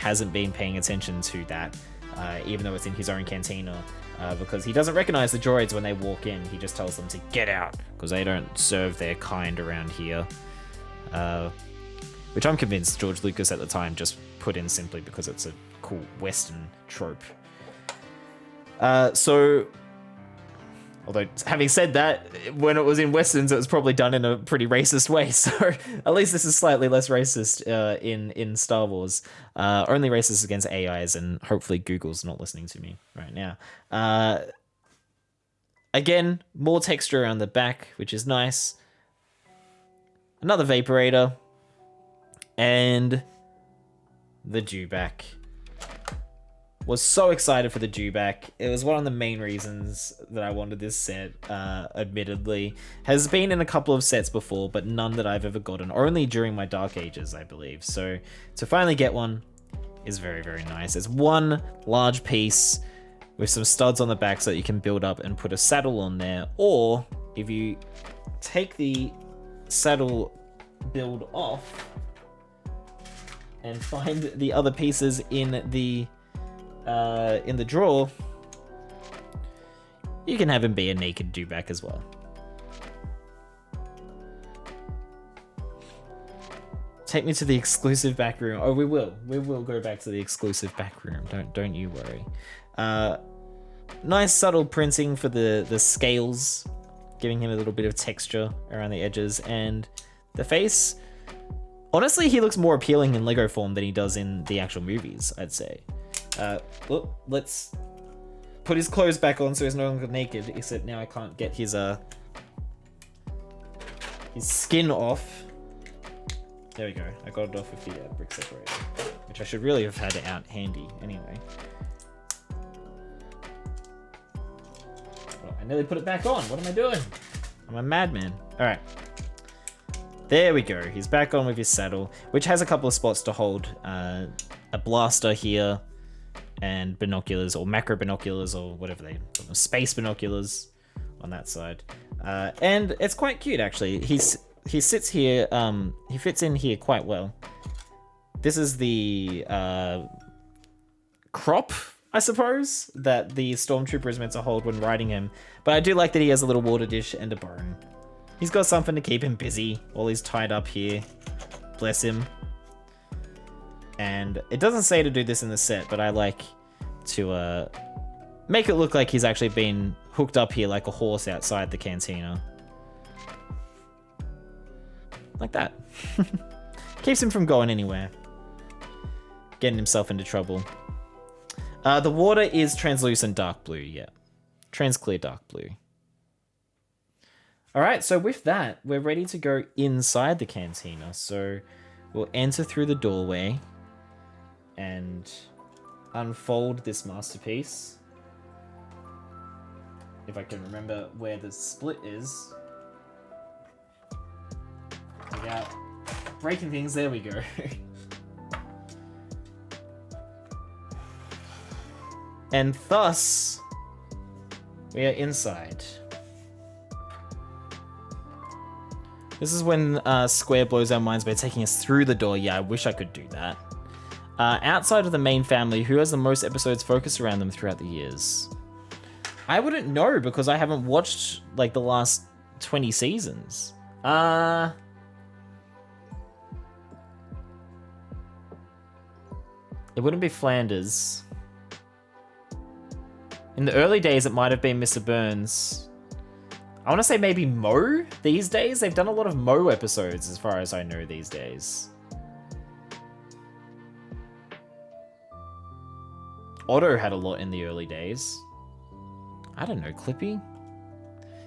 hasn't been paying attention to that, even though it's in his own cantina, because he doesn't recognize the droids when they walk in. He just tells them to get out because they don't serve their kind around here, which I'm convinced George Lucas at the time just put in simply because it's a cool Western trope. So, although having said that, when it was in Westerns, it was probably done in a pretty racist way. So at least this is slightly less racist in Star Wars. Only racist against AIs, and hopefully Google's not listening to me right now. Again, more texture around the back, which is nice. Another vaporator. And the dewback. Was so excited for the dewback. It was one of the main reasons that I wanted this set, admittedly. Has been in a couple of sets before, but none that I've ever gotten. Only during my Dark Ages, I believe. So to finally get one is very, very nice. It's one large piece with some studs on the back so that you can build up and put a saddle on there. Or if you take the saddle build off and find the other pieces in the drawer, you can have him be a naked dewback as well. Take me to the exclusive back room. Oh, we will go back to the exclusive back room. Don't you worry. Nice subtle printing for the scales, giving him a little bit of texture around the edges, and the face. Honestly, he looks more appealing in Lego form than he does in the actual movies, I'd say. Let's put his clothes back on so he's no longer naked, except now I can't get his skin off. There we go. I got it off with the brick separator, which I should really have had it out handy anyway. Oh, I nearly put it back on. What am I doing? I'm a madman. All right. There we go. He's back on with his saddle, which has a couple of spots to hold a blaster here and binoculars or macro binoculars or whatever they call them, space binoculars on that side. And it's quite cute, actually. He sits here. He fits in here quite well. This is the crop, I suppose, that the Stormtrooper is meant to hold when riding him. But I do like that he has a little water dish and a bone. He's got something to keep him busy while he's tied up here. Bless him. And it doesn't say to do this in the set, but I like to make it look like he's actually been hooked up here like a horse outside the cantina. Like that. Keeps him from going anywhere. Getting himself into trouble. The water is translucent dark blue, yeah. Transclear dark blue. All right, so with that, we're ready to go inside the cantina. So we'll enter through the doorway and unfold this masterpiece. If I can remember where the split is. Without breaking things, there we go. And thus, we are inside. This is when Square blows our minds by taking us through the door. Yeah, I wish I could do that. Outside of the main family, who has the most episodes focused around them throughout the years? I wouldn't know because I haven't watched like the last 20 seasons. It wouldn't be Flanders. In the early days, it might have been Mr. Burns. I want to say maybe Mo these days. They've done a lot of Mo episodes as far as I know these days. Otto had a lot in the early days. I don't know, Clippy?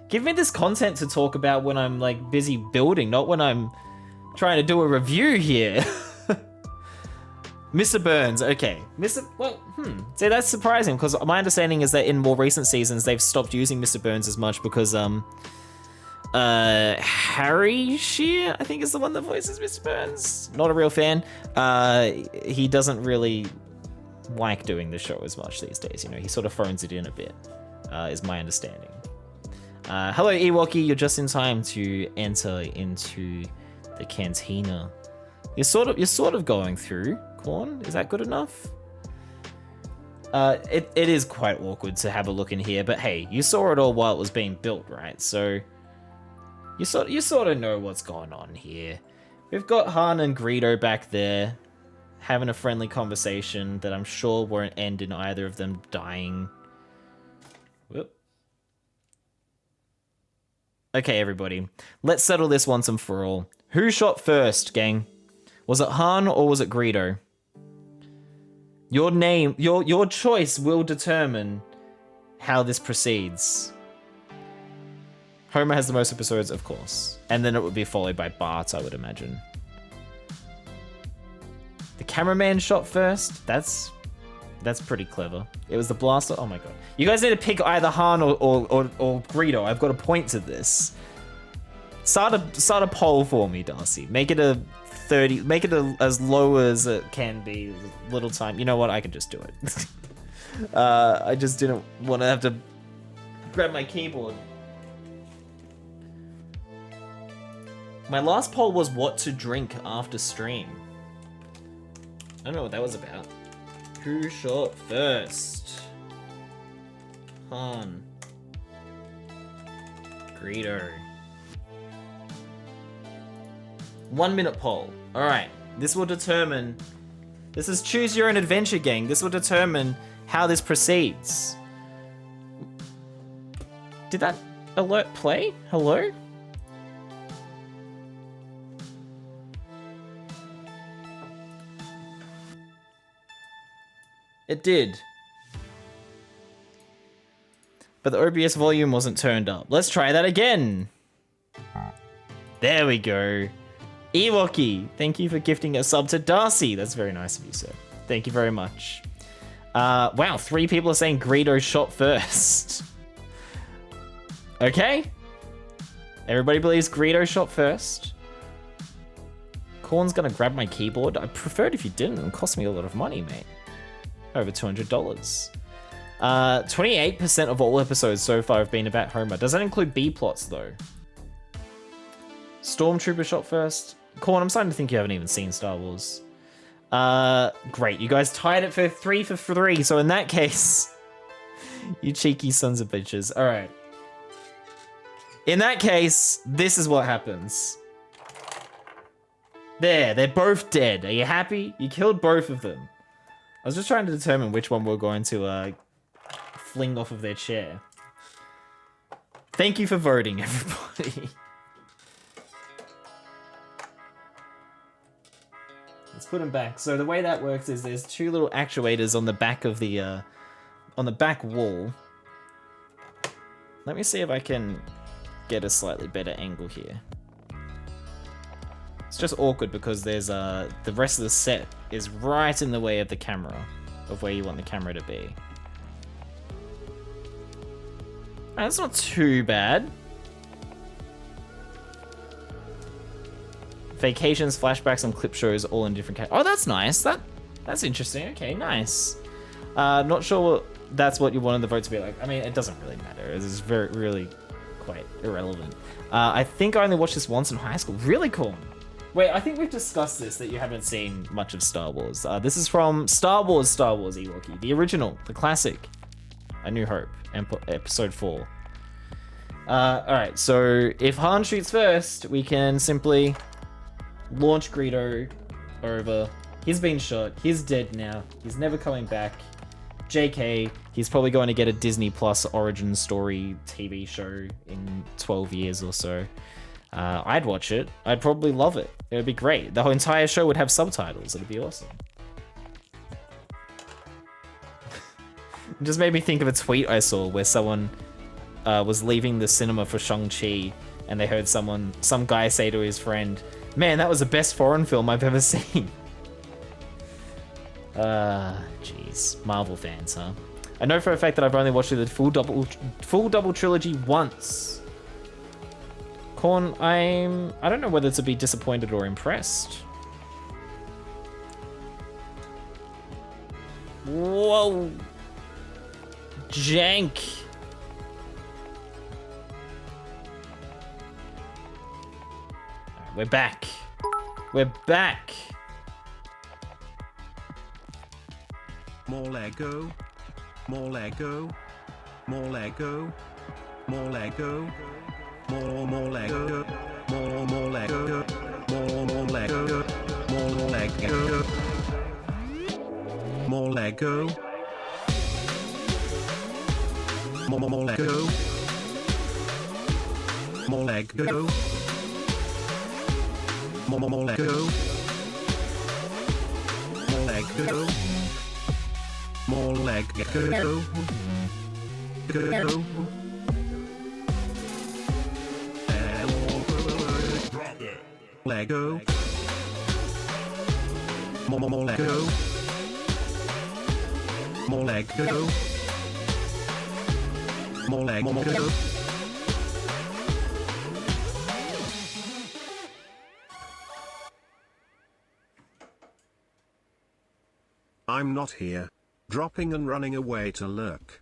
Give me this content to talk about when I'm like busy building, not when I'm trying to do a review here. Mr. Burns, okay. See, that's surprising because my understanding is that in more recent seasons they've stopped using Mr. Burns as much because Harry Shearer, I think, is the one that voices Mr. Burns. Not a real fan. He doesn't really like doing the show as much these days. You know, he sort of phones it in a bit, is my understanding. Hello, Ewokey. You're just in time to enter into the cantina. You're sort of going through, Corn. Is that good enough? It is quite awkward to have a look in here, but hey, you saw it all while it was being built, right? So you sort of know what's going on here. We've got Han and Greedo back there having a friendly conversation that I'm sure won't end in either of them dying. Whoop. Okay, everybody. Let's settle this once and for all. Who shot first, gang? Was it Han or was it Greedo? Your name, your choice will determine how this proceeds. Homer has the most episodes, of course. And then it would be followed by Bart, I would imagine. The cameraman shot first? That's pretty clever. It was the blaster? Oh my god. You guys need to pick either Han or Greedo. I've got a point to this. Start a poll for me, Darcy. Make it a 30, make it as low as it can be, little time. You know what? I can just do it. I just didn't want to have to grab my keyboard. My last poll was what to drink after stream. I don't know what that was about. Who shot first? Han. Greedo. 1 minute poll. Alright, this will determine... This is choose your own adventure, gang. This will determine how this proceeds. Did that alert play? Hello? It did. But the OBS volume wasn't turned up. Let's try that again. There we go. Ewoki, thank you for gifting a sub to Darcy. That's very nice of you, sir. Thank you very much. Wow, 3 people are saying Greedo shot first. Okay. Everybody believes Greedo shot first. Corn's gonna grab my keyboard. I'd prefer it if you didn't. It would cost me a lot of money, mate. Over $200. 28% of all episodes so far have been about Homer. Does that include B-plots, though? Stormtrooper shot first. Corn, I'm starting to think you haven't even seen Star Wars. Great. You guys tied it for 3 for 3. So in that case, you cheeky sons of bitches. All right. In that case, this is what happens. There, they're both dead. Are you happy? You killed both of them. I was just trying to determine which one we're going to fling off of their chair. Thank you for voting, everybody. Let's put them back. So the way that works is there's 2 little actuators on the back of the on the back wall. Let me see if I can get a slightly better angle here. It's just awkward because there's the rest of the set is right in the way of the camera, of where you want the camera to be. That's not too bad. Vacations, flashbacks, and clip shows all in different categories. Oh, that's nice. That's interesting. Okay, nice. Not sure that's what you wanted the vote to be like. I mean, it doesn't really matter. It's really quite irrelevant. I think I only watched this once in high school. Really cool. Wait, I think we've discussed this, that you haven't seen much of Star Wars. This is from Star Wars Ewoki, the original, the classic, A New Hope, episode 4. Alright, so if Han shoots first, we can simply launch Greedo over. He's been shot, he's dead now, he's never coming back. JK, he's probably going to get a Disney Plus origin story TV show in 12 years or so. I'd watch it. I'd probably love it. It would be great. The whole entire show would have subtitles. It'd be awesome. It just made me think of a tweet I saw where someone was leaving the cinema for Shang-Chi and they heard some guy say to his friend, "Man, that was the best foreign film I've ever seen." Jeez. Marvel fans, huh? I know for a fact that I've only watched the full double trilogy once. Corn, I don't know whether to be disappointed or impressed. Whoa. Jank. Alright, we're back. We're back. More Lego. More Lego. More Lego. More Lego. More Lego. More Lego. More Lego. More Lego. More Lego. More Lego. More Lego. More Lego. More Lego. More Lego. Go. Lego. More Lego. More Lego. More Lego. I'm not here. Dropping and running away to lurk.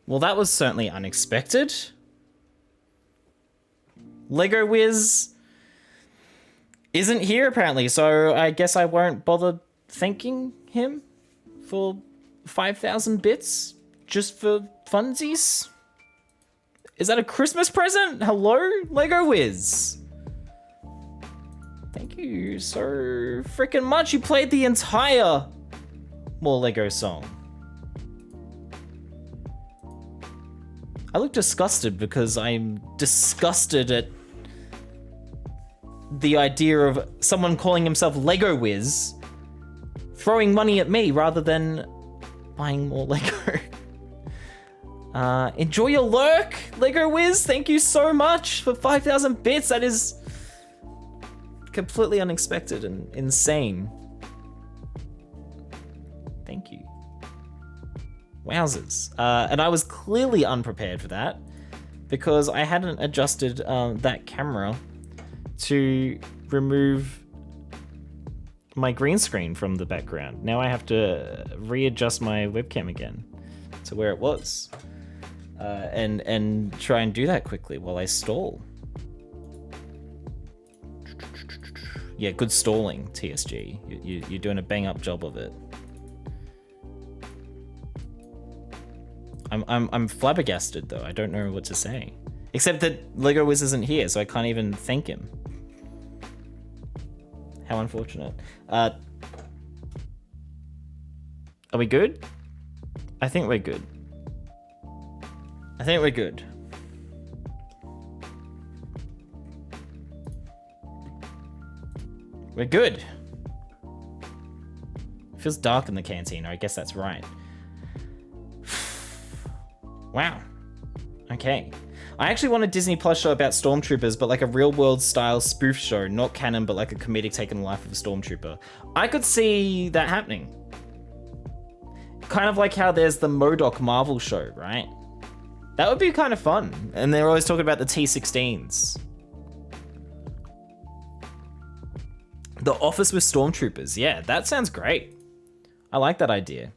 Well, that was certainly unexpected. Lego Wiz isn't here apparently, so I guess I won't bother thanking him for 5,000 bits just for funsies. Is that a Christmas present? Hello, Lego Wiz. Thank you so freaking much. You played the entire More Lego song. I look disgusted because I'm disgusted at the idea of someone calling himself Lego Wiz throwing money at me rather than buying more Lego. Enjoy your lurk, Lego Wiz. Thank you so much for 5,000 bits. That is completely unexpected and insane. Thank you. Wowzers. And I was clearly unprepared for that because I hadn't adjusted that camera to remove my green screen from the background. Now I have to readjust my webcam again to where it was and try and do that quickly while I stall. Yeah, good stalling, TSG. You're doing a bang up job of it. I'm flabbergasted though. I don't know what to say. Except that Lego Wiz isn't here, so I can't even thank him. How unfortunate. Are we good? I think we're good. I think we're good. We're good. It feels dark in the cantina. I guess that's right. Wow. Okay. I actually want a Disney Plus show about stormtroopers, but like a real world style spoof show, not canon, but like a comedic take on the life of a stormtrooper. I could see that happening. Kind of like how there's the MODOK Marvel show, right? That would be kind of fun. And they're always talking about the T-16s. The Office with Stormtroopers. Yeah, that sounds great. I like that idea.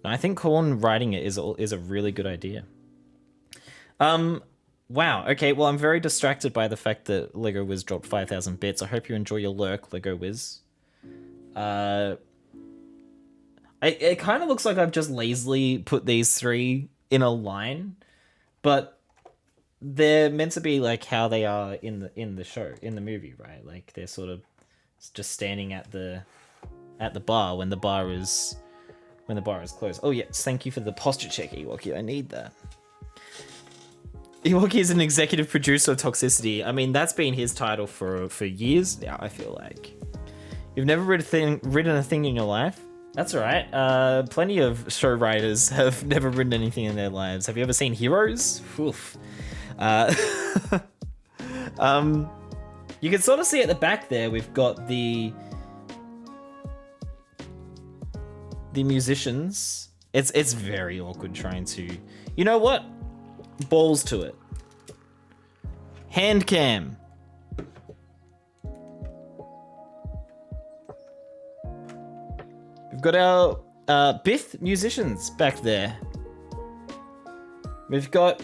I think Corn writing it is a really good idea. Wow. Okay. Well, I'm very distracted by the fact that Lego Wiz dropped 5,000 bits. I hope you enjoy your lurk, Lego Wiz. It kind of looks like I've just lazily put these three in a line, but they're meant to be like how they are in the show, in the movie, right? Like they're sort of just standing at the bar when the bar is closed. Oh yes, thank you for the posture check, Ewoki. I need that. Ewoki is an executive producer of Toxicity. I mean, that's been his title for years now, I feel like. You've never written a thing in your life? That's all right. Plenty of show writers have never written anything in their lives. Have you ever seen Heroes? Oof. You can sort of see at the back there, we've got the musicians. It's very awkward trying to... You know what? Balls to it. Hand cam. We've got our Bith musicians back there. We've got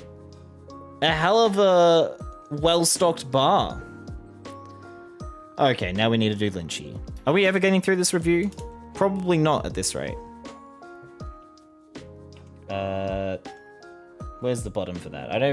a hell of a well-stocked bar. Okay, now we need to do Lynchy. Are we ever getting through this review? Probably not at this rate. Where's the bottom for that? I don't